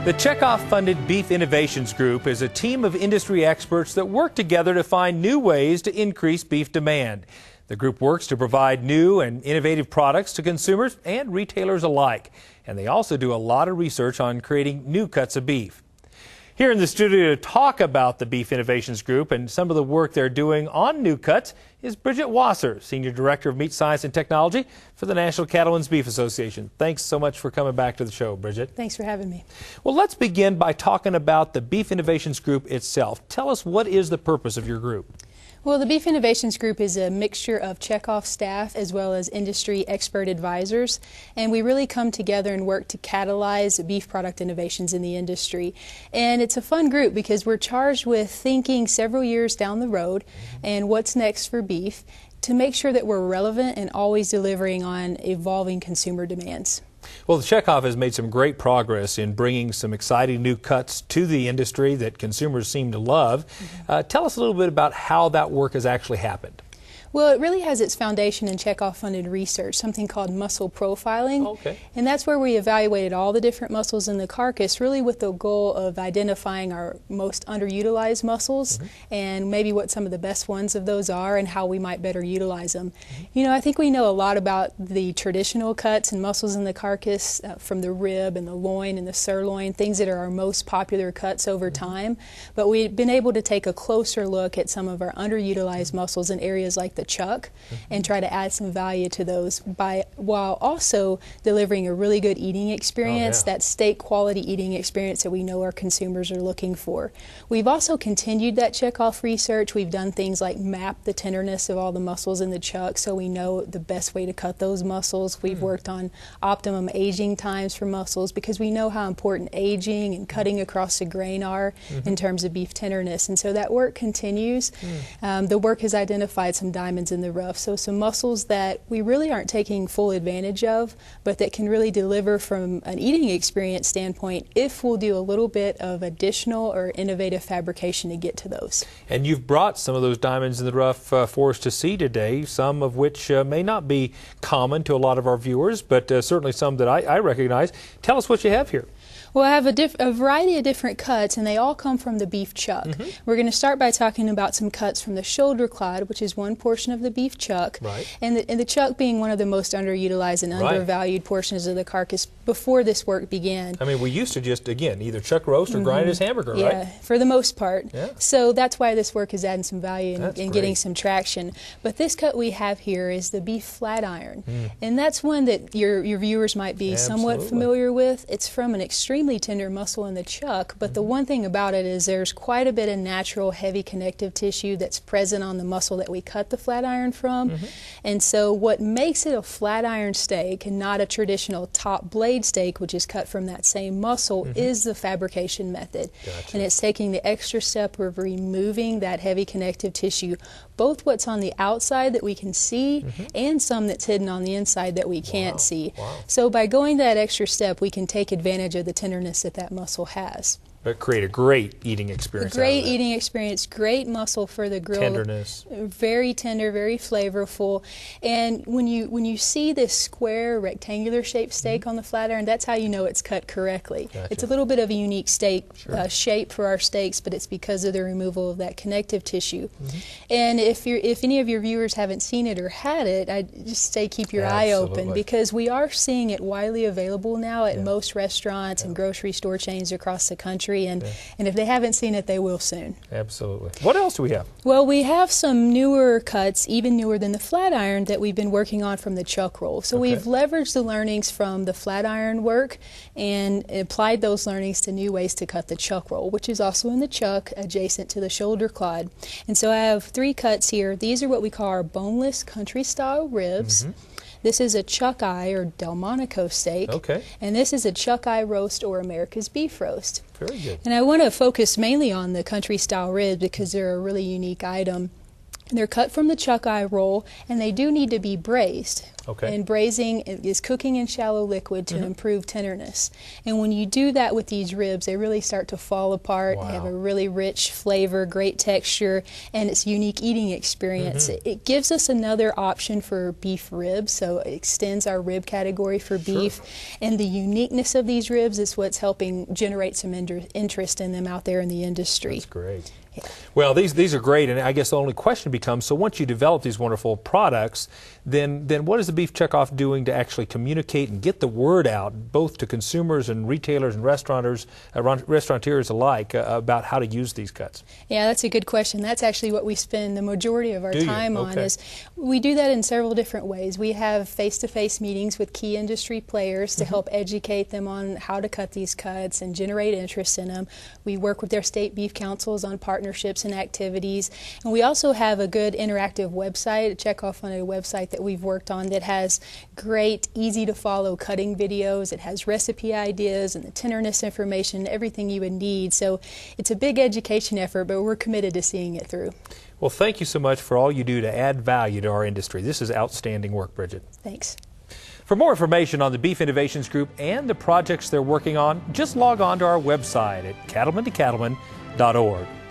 The Chekhov-funded Beef Innovations Group is a team of industry experts that work together to find new ways to increase beef demand. The group works to provide new and innovative products to consumers and retailers alike. And they also do a lot of research on creating new cuts of beef. Here in the studio to talk about the Beef Innovations Group and some of the work they're doing on new cuts is Bridget Wasser, Senior Director of Meat Science and Technology for the National Cattlemen's Beef Association. Thanks so much for coming back to the show, Bridget. Thanks for having me. Well, let's begin by talking about the Beef Innovations Group itself. Tell us, what is the purpose of your group? Well, the Beef Innovations Group is a mixture of Chekhov staff as well as industry expert advisors, and we really come together and work to catalyze beef product innovations in the industry. And it's a fun group because we're charged with thinking several years down the road and what's next for beef to make sure that we're relevant and always delivering on evolving consumer demands. Well, the Chekhov has made some great progress in bringing some exciting new cuts to the industry that consumers seem to love. Tell us a little bit about how that work has actually happened. Well, it really has its foundation in Chekhov-funded research, something called muscle profiling. Okay. And that's where we evaluated all the different muscles in the carcass, really with the goal of identifying our most underutilized muscles and maybe what some of the best ones of those are and how we might better utilize them. You know, I think we know a lot about the traditional cuts and muscles in the carcass from the rib and the loin and the sirloin, things that are our most popular cuts over time. But we've been able to take a closer look at some of our underutilized muscles in areas like the chuck and try to add some value to those while also delivering a really good eating experience, that steak quality eating experience that we know our consumers are looking for. We've also continued that Chekhov research. We've done things like map the tenderness of all the muscles in the chuck so we know the best way to cut those muscles. We've worked on optimum aging times for muscles because we know how important aging and cutting across the grain are in terms of beef tenderness, and so that work continues. The work has identified some diamonds in the rough, so some muscles that we really aren't taking full advantage of, but that can really deliver from an eating experience standpoint if we'll do a little bit of additional or innovative fabrication to get to those. And you've brought some of those diamonds in the rough for us to see today, some of which may not be common to a lot of our viewers, but certainly some that I recognize. Tell us what you have here. Well, I have a variety of different cuts, and they all come from the beef chuck. We're going to start by talking about some cuts from the shoulder clod, which is one portion of the beef chuck, and the chuck being one of the most underutilized and undervalued portions of the carcass before this work began. I mean, we used to just, again, either chuck roast or grind as hamburger, right? Yeah, for the most part. So that's why this work is adding some value and getting some traction. But this cut we have here is the beef flat iron, and that's one that your viewers might be somewhat familiar with. It's from an extremely tender muscle in the chuck, but the one thing about it is there's quite a bit of natural heavy connective tissue that's present on the muscle that we cut the flat iron from. And so what makes it a flat iron steak and not a traditional top blade steak, which is cut from that same muscle, is the fabrication method. And it's taking the extra step of removing that heavy connective tissue, both what's on the outside that we can see and some that's hidden on the inside that we can't see. So by going that extra step, we can take advantage of the tenderness that muscle has. But create a great eating experience. Great eating experience, great muscle for the grill. Tenderness. Very tender, very flavorful. And when you see this square, rectangular shaped steak on the flat iron, that's how you know it's cut correctly. It's a little bit of a unique steak shape for our steaks, but it's because of the removal of that connective tissue. And if any of your viewers haven't seen it or had it, I just say keep your eye open, because we are seeing it widely available now at most restaurants and grocery store chains across the country. And if they haven't seen it, they will soon. Absolutely. What else do we have? Well, we have some newer cuts, even newer than the flat iron, that we've been working on from the chuck roll. So we've leveraged the learnings from the flat iron work and applied those learnings to new ways to cut the chuck roll, which is also in the chuck adjacent to the shoulder clod. And so I have 3 cuts here. These are what we call our boneless country-style ribs. This is a chuck eye or Delmonico steak, and this is a chuck eye roast or America's beef roast. Very good. And I want to focus mainly on the country style ribs because they're a really unique item. They're cut from the chuck eye roll, and they do need to be braised. Okay. And braising is cooking in shallow liquid to improve tenderness. And when you do that with these ribs, they really start to fall apart. Wow. They have a really rich flavor, great texture, and it's a unique eating experience. It gives us another option for beef ribs, so it extends our rib category for beef. And the uniqueness of these ribs is what's helping generate some interest in them out there in the industry. That's great. Yeah. Well, these are great, and I guess the only question becomes, so once you develop these wonderful products, then what is the Beef Checkoff doing to actually communicate and get the word out, both to consumers and retailers and restaurateurs alike, about how to use these cuts? Yeah, that's a good question. That's actually what we spend the majority of our time on. Is we do that in several different ways. We have face-to-face meetings with key industry players to help educate them on how to cut these cuts and generate interest in them. We work with their state beef councils on partnerships and activities. And we also have a good interactive website, a Checkoff on a website that we've worked on that has great, easy-to-follow cutting videos. It has recipe ideas and the tenderness information, everything you would need. So it's a big education effort, but we're committed to seeing it through. Well, thank you so much for all you do to add value to our industry. This is outstanding work, Bridget. Thanks. For more information on the Beef Innovations Group and the projects they're working on, just log on to our website at cattlemantocattleman.org.